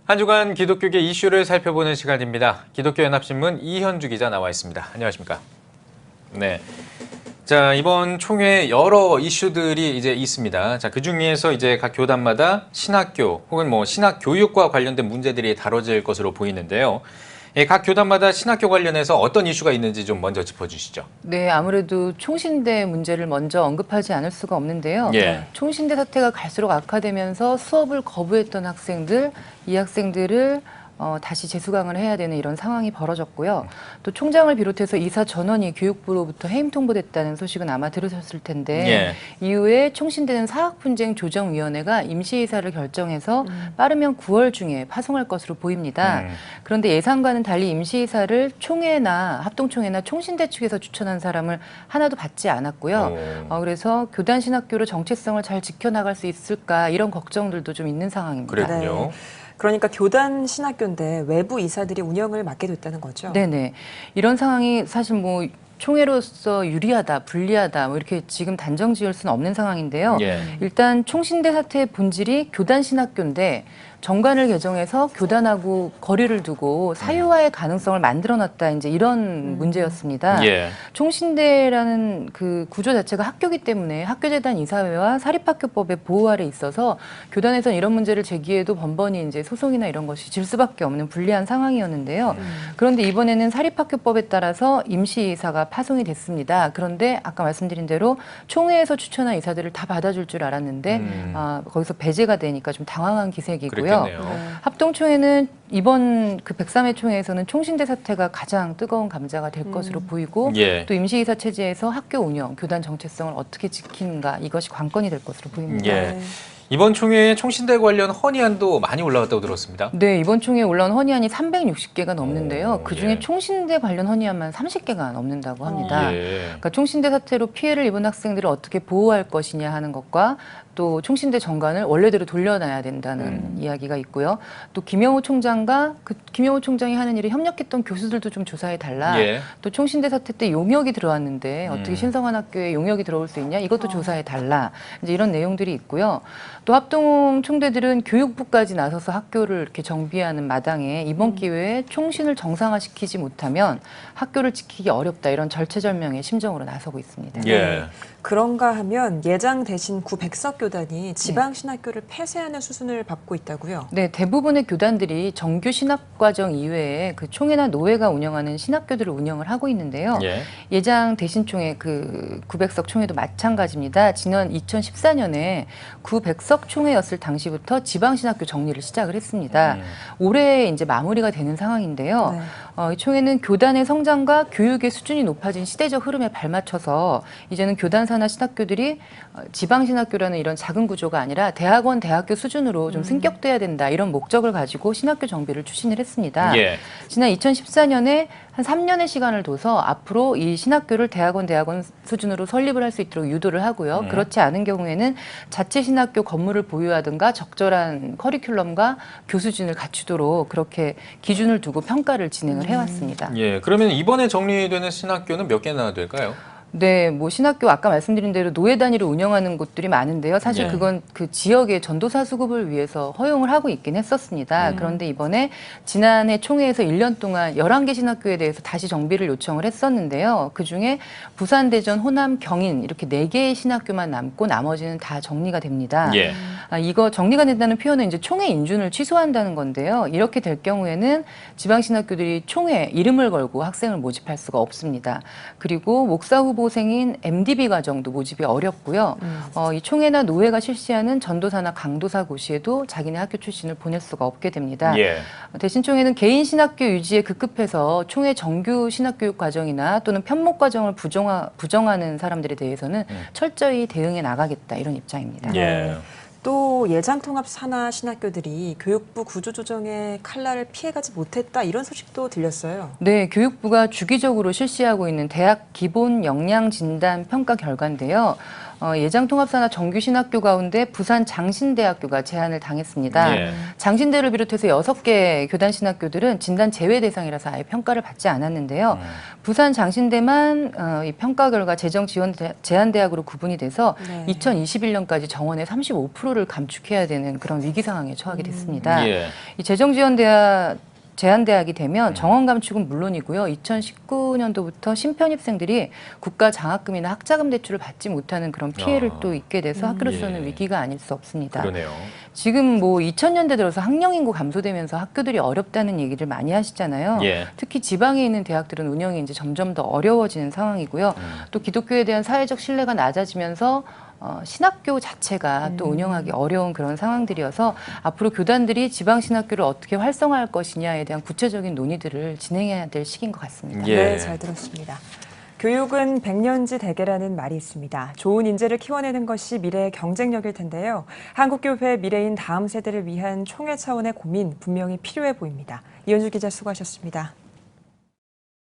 한 주간 기독교계 이슈를 살펴보는 시간입니다. 기독교연합신문 이현주 기자 나와 있습니다. 안녕하십니까? 네. 자, 이번 총회 여러 이슈들이 이제 있습니다. 자, 그 중에서 이제 각 교단마다 신학교 혹은 신학 교육과 관련된 문제들이 다뤄질 것으로 보이는데요. 각 교단마다 신학교 관련해서 어떤 이슈가 있는지 좀 먼저 짚어주시죠. 네, 아무래도 총신대 문제를 먼저 언급하지 않을 수가 없는데요. 예. 총신대 사태가 갈수록 악화되면서 수업을 거부했던 학생들, 이 학생들을 다시 재수강을 해야 되는 이런 상황이 벌어졌고요. 또 총장을 비롯해서 이사 전원이 교육부로부터 해임 통보됐다는 소식은 아마 들으셨을 텐데 이후에 총신대는 사학분쟁조정위원회가 임시이사를 결정해서 빠르면 9월 중에 파송할 것으로 보입니다. 그런데 예상과는 달리 임시이사를 총회나 합동총회나 총신대 측에서 추천한 사람을 하나도 받지 않았고요. 그래서 교단 신학교로 정체성을 잘 지켜나갈 수 있을까 이런 걱정들도 좀 있는 상황입니다. 그랬군요. 네. 그러니까 교단 신학교인데 외부 이사들이 운영을 맡게 됐다는 거죠? 네네. 이런 상황이 사실 총회로서 유리하다, 불리하다 이렇게 지금 단정 지을 수는 없는 상황인데요. 일단 총신대 사태의 본질이 교단 신학교인데 정관을 개정해서 교단하고 거리를 두고 사유화의 가능성을 만들어놨다 이제 이런 문제였습니다. 총신대라는 그 구조 자체가 학교이기 때문에 학교재단 이사회와 사립학교법의 보호 아래 있어서 교단에서는 이런 문제를 제기해도 번번이 이제 소송이나 이런 것이 질 수밖에 없는 불리한 상황이었는데요. 그런데 이번에는 사립학교법에 따라서 임시이사가 파송이 됐습니다. 그런데 아까 말씀드린 대로 총회에서 추천한 이사들을 다 받아줄 줄 알았는데 거기서 배제가 되니까 좀 당황한 기색이고요. 합동총회는 이번 그 103회 총회에서는 총신대 사태가 가장 뜨거운 감자가 될 것으로 보이고 또 임시이사 체제에서 학교 운영, 교단 정체성을 어떻게 지키는가 이것이 관건이 될 것으로 보입니다. 이번 총회에 총신대 관련 헌의안도 많이 올라왔다고 들었습니다. 네, 이번 총회에 올라온 헌의안이 360개가 넘는데요. 그중에 총신대 관련 헌의안만 30개가 넘는다고 합니다. 그러니까 총신대 사태로 피해를 입은 학생들을 어떻게 보호할 것이냐 하는 것과 또 총신대 정관을 원래대로 돌려놔야 된다는 이야기가 있고요. 또 김영호 총장과 김영호 총장이 하는 일에 협력했던 교수들도 좀 조사해달라. 또 총신대 사태 때 용역이 들어왔는데 어떻게 신성한 학교에 용역이 들어올 수 있냐 이것도 조사해달라. 이제 이런 내용들이 있고요. 또 합동 총대들은 교육부까지 나서서 학교를 이렇게 정비하는 마당에 이번 기회에 총신을 정상화시키지 못하면 학교를 지키기 어렵다 이런 절체절명의 심정으로 나서고 있습니다. 그런가 하면 예장 대신 구 백석 교단이 지방 신학교를 폐쇄하는 수순을 밟고 있다고요? 네, 대부분의 교단들이 정규 신학과정 이외에 그 총회나 노회가 운영하는 신학교들을 운영을 하고 있는데요. 예장 대신총회 그 구백석 총회도 마찬가지입니다. 지난 2014년에 구백석 총회였을 당시부터 지방 신학교 정리를 시작을 했습니다. 올해 이제 마무리가 되는 상황인데요. 이 총회는 교단의 성장과 교육의 수준이 높아진 시대적 흐름에 발맞춰서 이제는 교단 산하 신학교들이 지방 신학교라는 이런 작은 구조가 아니라 대학원, 대학교 수준으로 좀 승격돼야 된다 이런 목적을 가지고 신학교 정비를 추진을 했습니다. 지난 2014년에 한 3년의 시간을 둬서 앞으로 이 신학교를 대학원 수준으로 설립을 할 수 있도록 유도를 하고요. 그렇지 않은 경우에는 자체 신학교 건물을 보유하든가 적절한 커리큘럼과 교수진을 갖추도록 그렇게 기준을 두고 평가를 진행을 해왔습니다. 그러면 이번에 정리되는 신학교는 몇 개나 될까요? 네, 신학교 아까 말씀드린 대로 노예 단위로 운영하는 곳들이 많은데요. 사실 그건 그 지역의 전도사 수급을 위해서 허용을 하고 있긴 했었습니다. 그런데 이번에 지난해 총회에서 1년 동안 11개 신학교에 대해서 다시 정비를 요청을 했었는데요. 그중에 부산, 대전, 호남, 경인 이렇게 4개의 신학교만 남고 나머지는 다 정리가 됩니다. 이거 정리가 된다는 표현은 이제 총회 인준을 취소한다는 건데요. 이렇게 될 경우에는 지방 신학교들이 총회 이름을 걸고 학생을 모집할 수가 없습니다. 그리고 목사 후보생인 MDB 과정도 모집이 어렵고요. 이 총회나 노회가 실시하는 전도사나 강도사 고시에도 자기네 학교 출신을 보낼 수가 없게 됩니다. 대신 총회는 개인 신학교 유지에 급급해서 총회 정규 신학교육 과정이나 또는 편목 과정을 부정하는 사람들에 대해서는 철저히 대응해 나가겠다 이런 입장입니다. 또 예장통합 산하 신학교들이 교육부 구조조정의 칼날을 피해가지 못했다 이런 소식도 들렸어요. 네, 교육부가 주기적으로 실시하고 있는 대학 기본 역량 진단 평가 결과인데요. 예장통합사나 정규신학교 가운데 부산 장신대학교가 제한을 당했습니다. 예. 장신대를 비롯해서 6개 교단신학교들은 진단 제외 대상이라서 아예 평가를 받지 않았는데요. 부산 장신대만 이 평가 결과 재정 지원 제한대학으로 구분이 돼서 네. 2021년까지 정원의 35%를 감축해야 되는 그런 위기 상황에 처하게 됐습니다. 예. 이 재정 지원 제한대학이 되면 정원 감축은 물론이고요. 2019년도부터 신편입생들이 국가 장학금이나 학자금 대출을 받지 못하는 그런 피해를 또 입게 돼서 학교로서는 예. 위기가 아닐 수 없습니다. 그러네요. 지금 뭐 2000년대 들어서 학령 인구 감소되면서 학교들이 어렵다는 얘기를 많이 하시잖아요. 예. 특히 지방에 있는 대학들은 운영이 이제 점점 더 어려워지는 상황이고요. 또 기독교에 대한 사회적 신뢰가 낮아지면서 신학교 자체가 또 운영하기 어려운 그런 상황들이어서 앞으로 교단들이 지방 신학교를 어떻게 활성화할 것이냐에 대한 구체적인 논의들을 진행해야 될 시기인 것 같습니다. 예. 네, 잘 들었습니다. 교육은 백년지 대계라는 말이 있습니다. 좋은 인재를 키워내는 것이 미래의 경쟁력일 텐데요. 한국교회의 미래인 다음 세대를 위한 총회 차원의 고민 분명히 필요해 보입니다. 이현주 기자 수고하셨습니다.